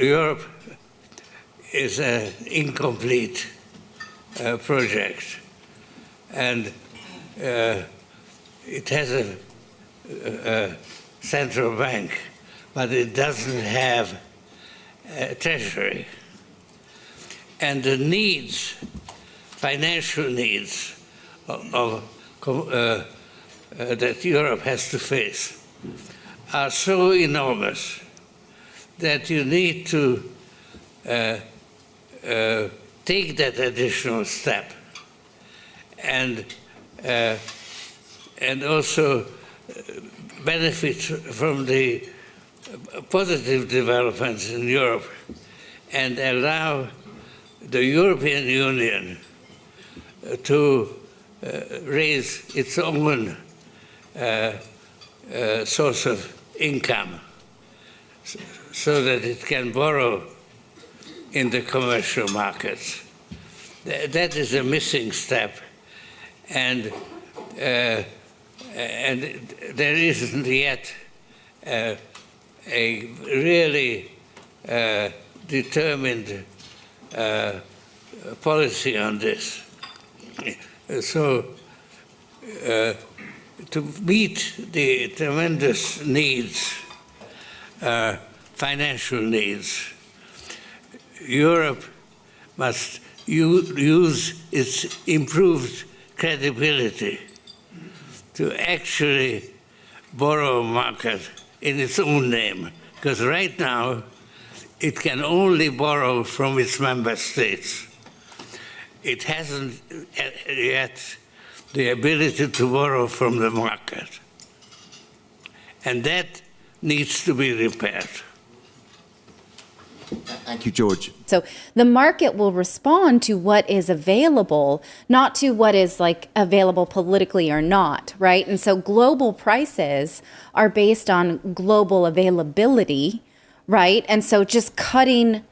Europe is an incomplete project, and it has a central bank, but it doesn't have a treasury. And the needs, financial needs that Europe has to face are so enormous that you need to take that additional step and also benefit from the positive developments in Europe and allow the European Union to raise its own source of income so that it can borrow in the commercial markets. That is a missing step, and there isn't yet a really determined policy on this. So to meet the tremendous needs, financial needs, Europe must use its improved credibility to actually borrow a market in its own name, because right now it can only borrow from its member states. It hasn't yet the ability to borrow from the market. And that needs to be repaired. Thank you, George. So the market will respond to what is available, not to what is like available politically or not, right? And so global prices are based on global availability, right? And so just cutting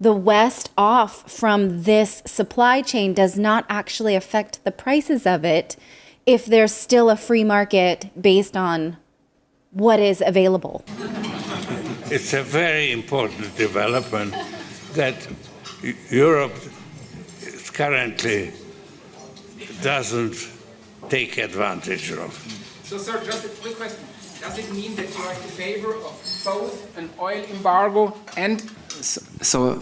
the West off from this supply chain does not actually affect the prices of it if there's still a free market based on what is available. It's a very important development that Europe currently doesn't take advantage of. So, sir, just a quick question. Does it mean that you are in favor of both an oil embargo and... Sir,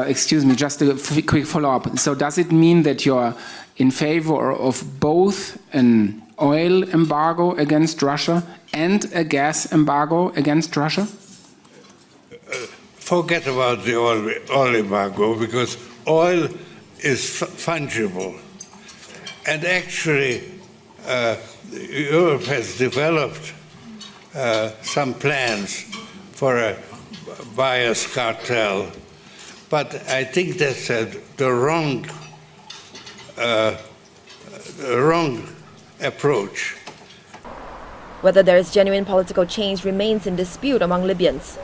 excuse me, just a quick follow-up. So does it mean that you're in favor of both an oil embargo against Russia and a gas embargo against Russia? Forget about the oil embargo, because oil is fungible. And actually, Europe has developed some plans for a buyer's cartel, but I think that's the wrong approach. Whether there is genuine political change remains in dispute among Libyans.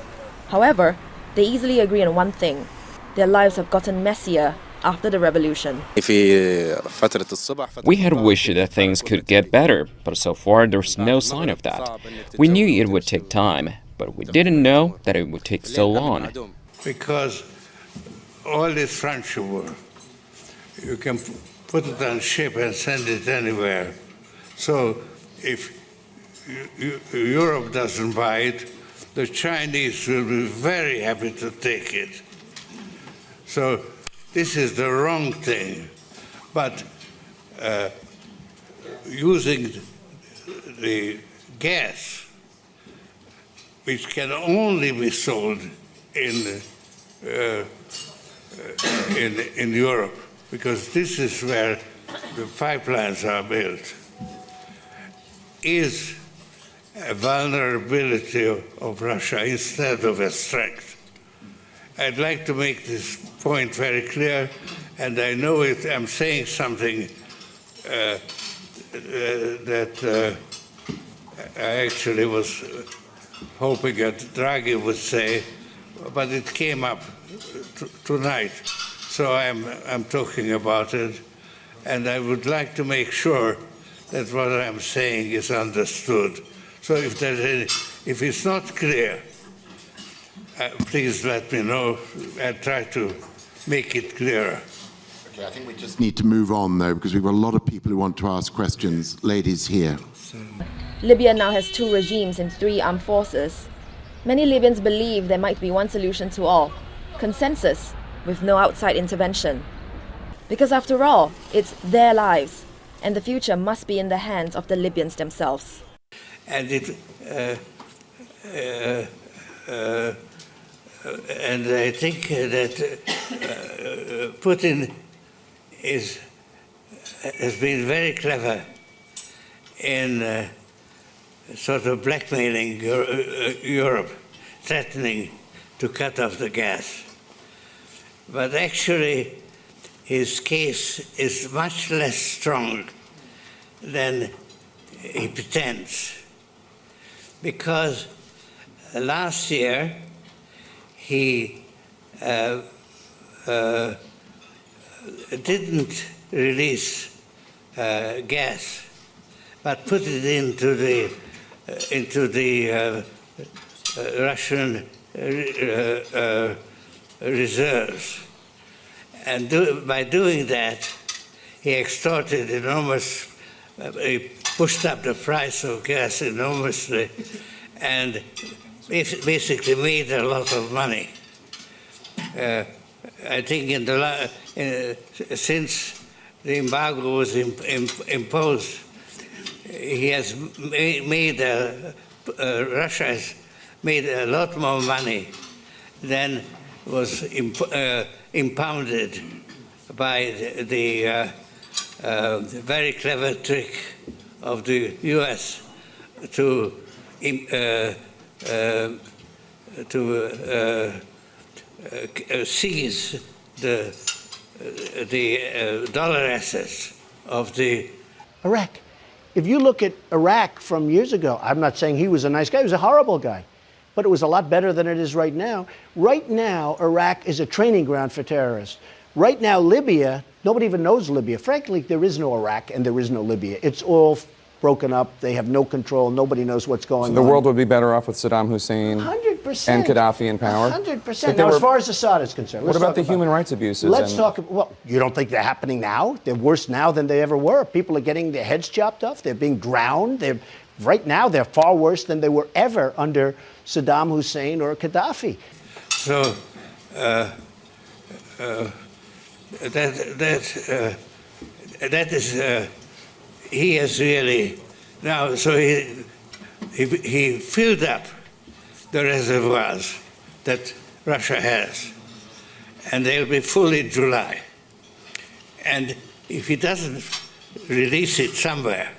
However, they easily agree on one thing: their lives have gotten messier after the revolution. We had wished that things could get better, but so far there's no sign of that. We knew it would take time, but we didn't know that it would take so long. Because oil is fungible. You can put it on a ship and send it anywhere. So if Europe doesn't buy it, the Chinese will be very happy to take it. So this is the wrong thing. But using the gas, which can only be sold in Europe, because this is where the pipelines are built, is a vulnerability of Russia instead of a strength. I'd like to make this point very clear, and I know I'm saying something that I actually was hoping that Draghi would say, but it came up tonight, so I'm talking about it, and I would like to make sure that what I'm saying is understood. So if it's not clear, please let me know. I'll try to make it clearer. Okay, I think we just need to move on, though, because we've got a lot of people who want to ask questions. Ladies here. Libya now has 2 regimes and 3 armed forces. Many Libyans believe there might be one solution to all: consensus with no outside intervention. Because after all, it's their lives, and the future must be in the hands of the Libyans themselves. And and I think that Putin has been very clever in sort of blackmailing Europe, threatening to cut off the gas. But actually, his case is much less strong than he pretends. Because last year, he didn't release gas, but put it into the Russian reserves. And by doing that, he extorted enormous, he pushed up the price of gas enormously, and basically made a lot of money. I think since the embargo was imposed, he has Russia has made a lot more money than was impounded by the very clever trick of the U.S. to seize the dollar assets of the Iraq. If you look at Iraq from years ago, I'm not saying he was a nice guy, he was a horrible guy, but it was a lot better than it is right now. Right now, Iraq is a training ground for terrorists. Right now, Libya, nobody even knows Libya. Frankly, there is no Iraq and there is no Libya. It's all broken up. They have no control. Nobody knows what's going on. The world would be better off with Saddam Hussein 100%. and Gaddafi in power? 100%. Now, as far as Assad is concerned, what about the human rights abuses? Let's talk about, well, you don't think they're happening now? They're worse now than they ever were. People are getting their heads chopped off. They're being drowned. Right now, they're far worse than they were ever under Saddam Hussein or Gaddafi. So that is he has really now. So he filled up the reservoirs that Russia has, and they'll be full in July. And if he doesn't release it somewhere,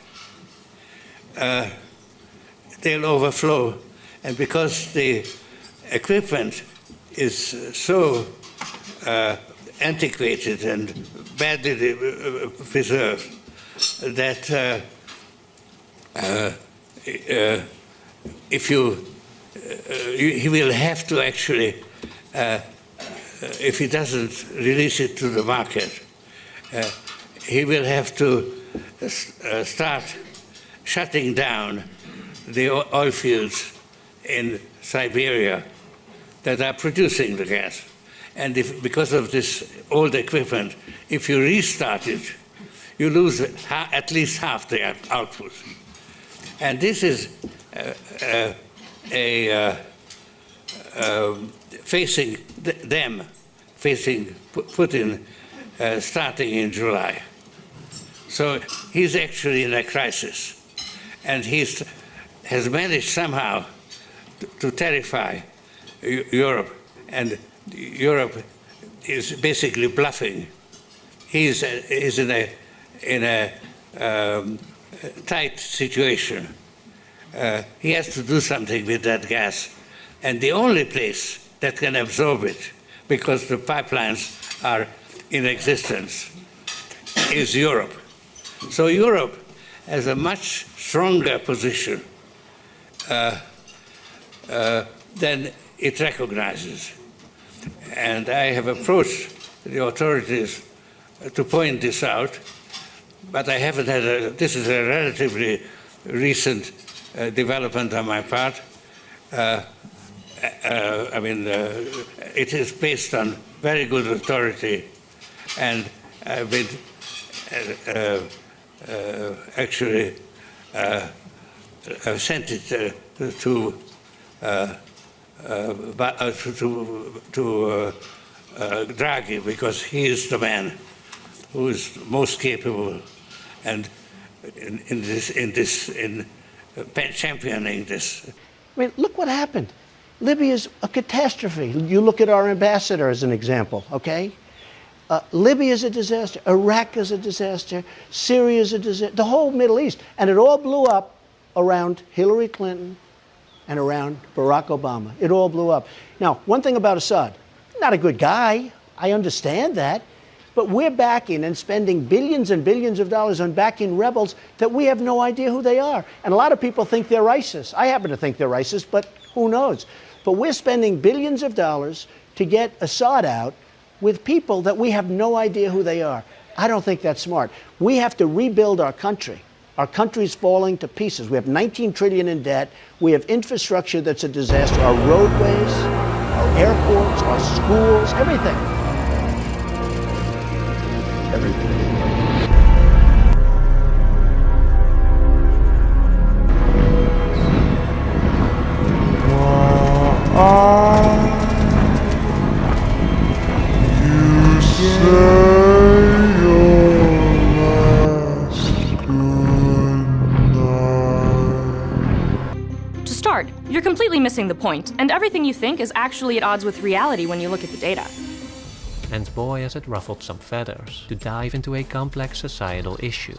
they'll overflow. And because the equipment is so antiquated and badly preserved that he will have to actually, if he doesn't release it to the market, he will have to start shutting down the oil fields in Siberia that are producing the gas. And because of this old equipment, if you restart it, you lose at least half the output. And this is facing Putin starting in July. So he's actually in a crisis. And he has managed somehow to terrify Europe, and Europe is basically bluffing. He's in a tight situation. He has to do something with that gas, and the only place that can absorb it, because the pipelines are in existence, is Europe. So Europe has a much stronger position than it recognizes. And I have approached the authorities to point this out, but I haven't had this is a relatively recent development on my part. it is based on very good authority, and I've been actually sent it to Draghi, because he is the man who is most capable and in championing this. I mean, look what happened. Libya is a catastrophe. You look at our ambassador as an example, okay? Libya is a disaster. Iraq is a disaster. Syria is a disaster. The whole Middle East. And it all blew up around Hillary Clinton and around Barack Obama. It all blew up. Now, one thing about Assad, not a good guy. I understand that. But we're backing and spending billions and billions of dollars on backing rebels that we have no idea who they are. And a lot of people think they're ISIS. I happen to think they're ISIS, but who knows? But we're spending billions of dollars to get Assad out with people that we have no idea who they are. I don't think that's smart. We have to rebuild our country. Our country's falling to pieces. We have 19 trillion in debt. We have infrastructure that's a disaster. Our roadways, our airports, our schools, everything. To start, you're completely missing the point, and everything you think is actually at odds with reality when you look at the data. And boy has it ruffled some feathers to dive into a complex societal issue.